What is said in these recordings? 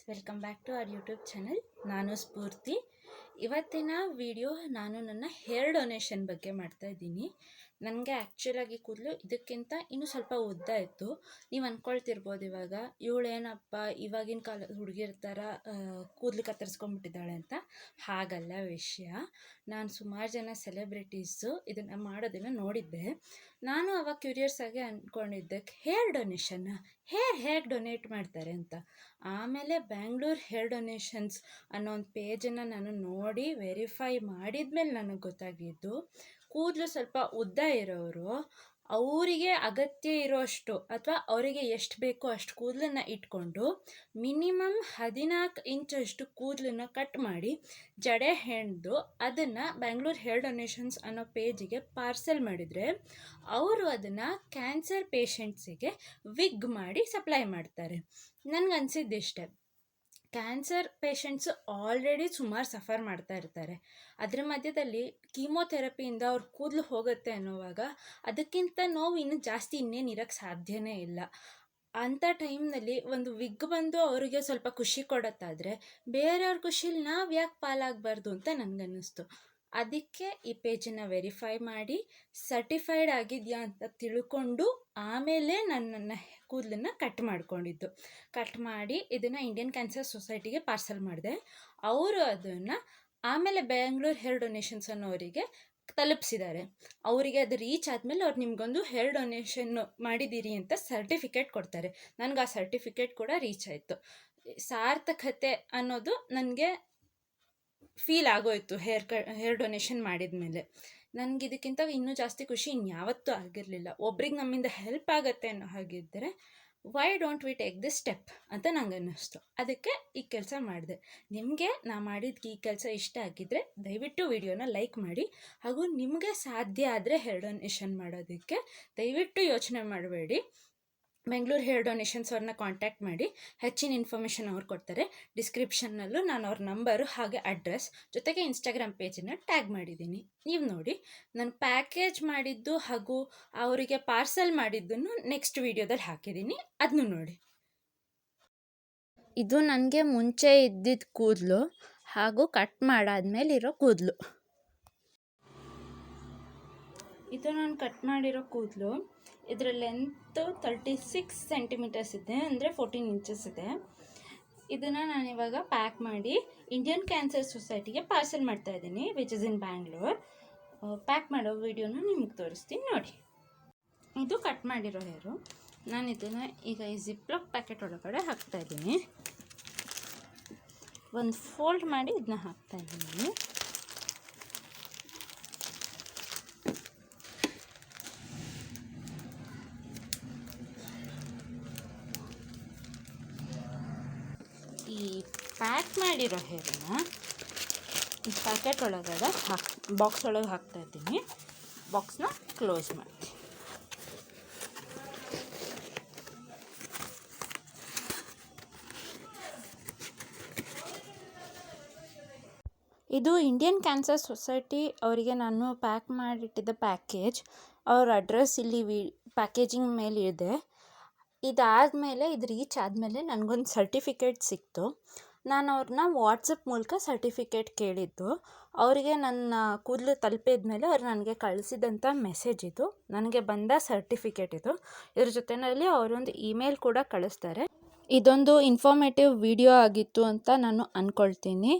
Welcome back to our YouTube channel. ನಾನು ಸ್ಫೂರ್ತಿ. ಇವತ್ತಿನ video ನಾನು ನನ್ನ ಹೇರ್ ಡೊನೇಷನ್ ಬಗ್ಗೆ ಮಾಡ್ತಾ ಇದ್ದೀನಿ. ನನಗೆ ಆ್ಯಕ್ಚುಲಾಗಿ ಕೂದಲು ಇದಕ್ಕಿಂತ ಇನ್ನೂ ಸ್ವಲ್ಪ ಉದ್ದ ಇತ್ತು. ನೀವು ಅಂದ್ಕೊಳ್ತಿರ್ಬೋದು ಇವಾಗ ಇವಳೇನಪ್ಪ ಇವಾಗಿನ ಕಾಲದ ಹುಡುಗಿರ ಥರ ಕೂದಲು ಕತ್ತರಿಸ್ಕೊಂಡ್ಬಿಟ್ಟಿದ್ದಾಳೆ ಅಂತ. ಹಾಗಲ್ಲ ವಿಷಯ. ನಾನು ಸುಮಾರು ಜನ ಸೆಲೆಬ್ರಿಟೀಸು ಇದನ್ನು ಮಾಡೋದನ್ನು ನೋಡಿದ್ದೆ. ನಾನು ಅವಾಗ ಕ್ಯೂರಿಯಸ್ ಆಗಿ ಅಂದ್ಕೊಂಡಿದ್ದೆ ಹೇರ್ ಡೊನೇಷನ್ನ ಹೇಗೆ ಡೊನೇಟ್ ಮಾಡ್ತಾರೆ ಅಂತ. ಆಮೇಲೆ ಬ್ಯಾಂಗ್ಳೂರ್ ಹೇರ್ ಡೊನೇಷನ್ಸ್ ಅನ್ನೋ ಒಂದು ಪೇಜನ್ನು ನಾನು ನೋಡಿ ವೆರಿಫೈ ಮಾಡಿದ್ಮೇಲೆ ನನಗೆ ಗೊತ್ತಾಗಿದ್ದು, ಕೂದಲು ಸ್ವಲ್ಪ ಉದ್ದ ಇರೋರು ಅವರಿಗೆ ಅಗತ್ಯ ಇರೋಷ್ಟು ಅಥವಾ ಅವರಿಗೆ ಎಷ್ಟು ಬೇಕೋ ಅಷ್ಟು ಕೂದಲನ್ನು ಇಟ್ಕೊಂಡು ಮಿನಿಮಮ್ 14 ಇಂಚಷ್ಟು ಕೂದಲನ್ನು ಕಟ್ ಮಾಡಿ ಜಡೆ ಹೆಣ್ದು ಅದನ್ನು ಬ್ಯಾಂಗ್ಳೂರ್ ಹೇರ್ ಡೊನೇಷನ್ಸ್ ಅನ್ನೋ ಪೇಜಿಗೆ ಪಾರ್ಸೆಲ್ ಮಾಡಿದರೆ ಅವರು ಅದನ್ನು ಕ್ಯಾನ್ಸರ್ ಪೇಷಂಟ್ಸಿಗೆ ವಿಗ್ ಮಾಡಿ ಸಪ್ಲೈ ಮಾಡ್ತಾರೆ. ನನಗನ್ಸಿದ್ದಿಷ್ಟೆ, ಕ್ಯಾನ್ಸರ್ ಪೇಷಂಟ್ಸು ಆಲ್ರೆಡಿ ಸುಮಾರು ಸಫರ್ ಮಾಡ್ತಾ ಇರ್ತಾರೆ. ಅದರ ಮಧ್ಯದಲ್ಲಿ ಕೀಮೋಥೆರಪಿಯಿಂದ ಅವ್ರ ಕೂದಲು ಹೋಗುತ್ತೆ ಅನ್ನೋವಾಗ ಅದಕ್ಕಿಂತ ನೋವು ಇನ್ನೂ ಜಾಸ್ತಿ ಇನ್ನೇನು ಇರೋಕ್ಕೆ ಸಾಧ್ಯನೇ ಇಲ್ಲ. ಅಂಥ ಟೈಮ್ನಲ್ಲಿ ಒಂದು ವಿಗ್ ಬಂದು ಅವರಿಗೆ ಸ್ವಲ್ಪ ಖುಷಿ ಕೊಡೋತ್ತಾದರೆ ಬೇರೆಯವ್ರ ಖುಷಿಲಿ ನಾವು ಯಾಕೆ ಪಾಲಾಗಬಾರ್ದು ಅಂತ ನನಗನ್ನಿಸ್ತು. ಅದಕ್ಕೆ ಈ ಪೇಜನ್ನು ವೆರಿಫೈ ಮಾಡಿ ಸರ್ಟಿಫೈಡ್ ಆಗಿದೆಯಾ ಅಂತ ತಿಳ್ಕೊಂಡು ಆಮೇಲೆ ನನ್ನ ಕೂದಲನ್ನು ಕಟ್ ಮಾಡ್ಕೊಂಡಿದ್ದು. ಕಟ್ ಮಾಡಿ ಇದನ್ನು ಇಂಡಿಯನ್ ಕ್ಯಾನ್ಸರ್ ಸೊಸೈಟಿಗೆ ಪಾರ್ಸಲ್ ಮಾಡಿದೆ. ಅವರು ಅದನ್ನು ಆಮೇಲೆ ಬ್ಯಾಂಗ್ಳೂರ್ ಹೇರ್ ಡೊನೇಷನ್ಸ್ ಅನ್ನೋರಿಗೆ ತಲುಪಿಸಿದ್ದಾರೆ. ಅವರಿಗೆ ಅದು ರೀಚ್ ಆದಮೇಲೆ ಅವ್ರು ನಿಮಗೊಂದು ಹೇರ್ ಡೊನೇಷನ್ ಮಾಡಿದ್ದೀರಿ ಅಂತ ಸರ್ಟಿಫಿಕೇಟ್ ಕೊಡ್ತಾರೆ. ನನಗೆ ಆ ಸರ್ಟಿಫಿಕೇಟ್ ಕೂಡ ರೀಚ್ ಆಯಿತು. ಸಾರ್ಥಕತೆ ಅನ್ನೋದು ನನಗೆ ಫೀಲ್ ಆಗೋಯಿತು ಹೇರ್ ಡೊನೇಷನ್ ಮಾಡಿದ ಮೇಲೆ. ನನಗೆ ಇದಕ್ಕಿಂತ ಇನ್ನೂ ಜಾಸ್ತಿ ಖುಷಿ ಇನ್ಯಾವತ್ತೂ ಆಗಿರಲಿಲ್ಲ. ಒಬ್ರಿಗೆ ನಮ್ಮಿಂದ ಹೆಲ್ಪ್ ಆಗುತ್ತೆ ಅನ್ನೋ ಹಾಗಿದ್ದರೆ why don't we take this step ಅಂತ ನಂಗೆ ಅನ್ನಿಸ್ತು. ಅದಕ್ಕೆ ಈ ಕೆಲಸ ಮಾಡಿದೆ. ನಿಮಗೆ ನಾ ಮಾಡಿದ ಈ ಕೆಲಸ ಇಷ್ಟ ಆಗಿದ್ದರೆ ದಯವಿಟ್ಟು ವಿಡಿಯೋನ ಲೈಕ್ ಮಾಡಿ. ಹಾಗೂ ನಿಮಗೆ ಸಾಧ್ಯ ಆದರೆ ಹೇರ್ ಡೊನೇಷನ್ ಮಾಡೋದಕ್ಕೆ ದಯವಿಟ್ಟು ಯೋಚನೆ ಮಾಡಬೇಡಿ. ಬೆಂಗಳೂರು ಹೇರ್ ಡೊನೇಷನ್ಸ್ ಅವ್ರನ್ನ ಕಾಂಟ್ಯಾಕ್ಟ್ ಮಾಡಿ. ಹೆಚ್ಚಿನ ಇನ್ಫಾರ್ಮೇಷನ್ ಅವ್ರು ಕೊಡ್ತಾರೆ. ಡಿಸ್ಕ್ರಿಪ್ಷನ್ನಲ್ಲೂ ನಾನು ಅವ್ರ ನಂಬರು ಹಾಗೆ ಅಡ್ರೆಸ್ ಜೊತೆಗೆ ಇನ್ಸ್ಟಾಗ್ರಾಮ್ ಪೇಜನ್ನು ಟ್ಯಾಗ್ ಮಾಡಿದ್ದೀನಿ. ನೀವು ನೋಡಿ. ನಾನು ಪ್ಯಾಕೇಜ್ ಮಾಡಿದ್ದು ಹಾಗೂ ಅವರಿಗೆ ಪಾರ್ಸಲ್ ಮಾಡಿದ್ದನ್ನು ನೆಕ್ಸ್ಟ್ ವಿಡಿಯೋದಲ್ಲಿ ಹಾಕಿದ್ದೀನಿ, ಅದನ್ನು ನೋಡಿ. ಇದು ನನಗೆ ಮುಂಚೆ ಇದ್ದಿದ್ದ ಕೂದಲು ಹಾಗೂ ಕಟ್ ಮಾಡಾದ್ಮೇಲೆ ಇರೋ ಕೂದಲು. ಇದು ನಾನು ಕಟ್ ಮಾಡಿರೋ ಕೂದಲು. ಇದರ ಲೆಂತು 36 ಸೆಂಟಿಮೀಟರ್ಸ್ ಇದೆ, ಅಂದರೆ 14 ಇಂಚಸ್ ಇದೆ. ಇದನ್ನು ನಾನಿವಾಗ ಪ್ಯಾಕ್ ಮಾಡಿ ಇಂಡಿಯನ್ ಕ್ಯಾನ್ಸರ್ ಸೊಸೈಟಿಗೆ ಪಾರ್ಸಲ್ ಮಾಡ್ತಾ ಇದ್ದೀನಿ, which is in Bangalore. Pack ಮಾಡೋ ವಿಡಿಯೋನ ನಿಮ್ಗೆ ತೋರಿಸ್ತೀನಿ ನೋಡಿ. ಇದು ಕಟ್ ಮಾಡಿರೋ ಹೇರು. ನಾನು ಇದನ್ನು ಈಗ ಈ ಜಿಪ್ಲಾಕ್ ಪ್ಯಾಕೆಟ್ ಒಳಗಡೆ ಹಾಕ್ತಾಯಿದ್ದೀನಿ. ಒಂದು ಫೋಲ್ಡ್ ಮಾಡಿ ಇದನ್ನ ಹಾಕ್ತಾಯಿದ್ದೀನಿ. ಈ ಪ್ಯಾಕ್ ಮಾಡಿರೋ ಹೇರನ್ನ ಈ ಪ್ಯಾಕೆಟ್ ಒಳಗಡೆ ಬಾಕ್ಸ್ ಒಳಗೆ ಹಾಕ್ತಾಯಿದ್ದೀನಿ. ಬಾಕ್ಸ್ನ ಕ್ಲೋಸ್ ಮಾಡ್ತೀನಿ. ಇದು ಇಂಡಿಯನ್ ಕ್ಯಾನ್ಸರ್ ಸೊಸೈಟಿ ಅವರಿಗೆ ನಾನು ಪ್ಯಾಕ್ ಮಾಡಿಟ್ಟಿದ್ದ ಪ್ಯಾಕೇಜ್. ಅವ್ರ ಅಡ್ರೆಸ್ ಇಲ್ಲಿ ಪ್ಯಾಕೇಜಿಂಗ್ ಮೇಲೆ ಇದೆ. ಇದಾದಮೇಲೆ ಇದು ರೀಚ್ ಆದಮೇಲೆ ನನಗೊಂದು ಸರ್ಟಿಫಿಕೇಟ್ ಸಿಕ್ತು. ನಾನು ಅವ್ರನ್ನ ವಾಟ್ಸಪ್ ಮೂಲಕ ಸರ್ಟಿಫಿಕೇಟ್ ಕೇಳಿದ್ದು. ಅವರಿಗೆ ನನ್ನ ಕೂದಲು ತಲುಪಿದ ಮೇಲೆ ಅವ್ರು ನನಗೆ ಕಳಿಸಿದಂಥ ಮೆಸೇಜ್ ಇದು. ನನಗೆ ಬಂದ ಸರ್ಟಿಫಿಕೇಟ್ ಇದು. ಇದ್ರ ಜೊತೆಯಲ್ಲಿ ಅವರೊಂದು ಇಮೇಲ್ ಕೂಡ ಕಳಿಸ್ತಾರೆ. ಇದೊಂದು ಇನ್ಫಾರ್ಮೇಟಿವ್ ವಿಡಿಯೋ ಆಗಿತ್ತು ಅಂತ ನಾನು ಅಂದ್ಕೊಳ್ತೀನಿ.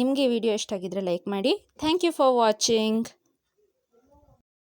ನಿಮಗೆ ಈ ವಿಡಿಯೋ ಇಷ್ಟ ಆಗಿದ್ದರೆ ಲೈಕ್ ಮಾಡಿ. Thank you for watching.